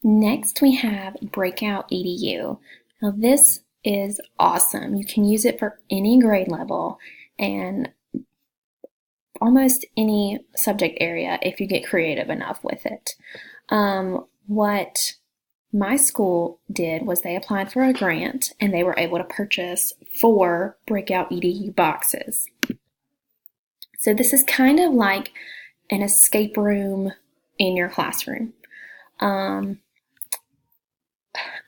Next, we have Breakout EDU. Now, this is awesome. You can use it for any grade level and almost any subject area if you get creative enough with it. What my school did was they applied for a grant and they were able to purchase 4 Breakout EDU boxes. So this is kind of like an escape room in your classroom. I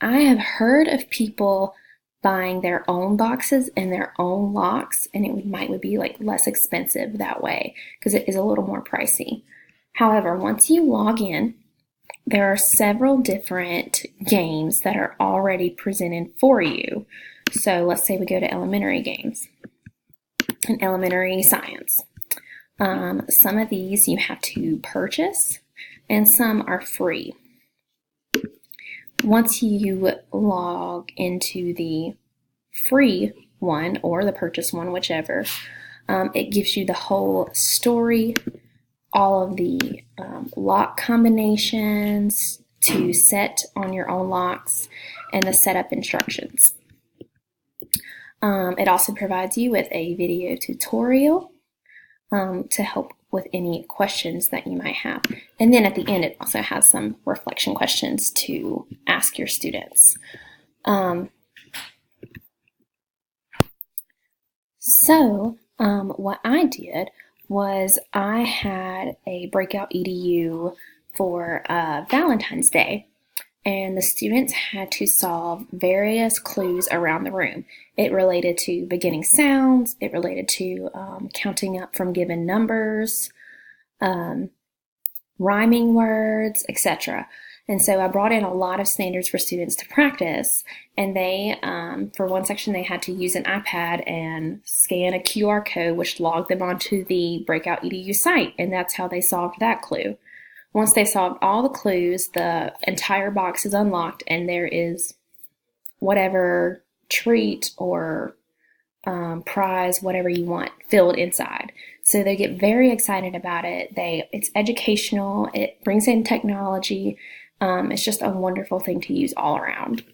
have heard of people buying their own boxes and their own locks, and it might be like less expensive that way because it is a little more pricey. However, once you log in, there are several different games that are already presented for you. So let's say we go to elementary games and elementary science. Some of these you have to purchase and some are free. Once you log into the free one or the purchase one, whichever, it gives you the whole story, all of the lock combinations to set on your own locks, and the setup instructions. It also provides you with a video tutorial to help with any questions that you might have. And then at the end, it also has some reflection questions to ask your students. What I did was I had a Breakout EDU for Valentine's Day, and the students had to solve various clues around the room. It related to beginning sounds, it related to counting up from given numbers, rhyming words, etc. And so I brought in a lot of standards for students to practice, and they, for one section, they had to use an iPad and scan a QR code which logged them onto the Breakout EDU site, and that's how they solved that clue. Once they solved all the clues, the entire box is unlocked and there is whatever treat or prize, whatever you want, filled inside. So they get very excited about it. It's educational, it brings in technology. It's just a wonderful thing to use all around.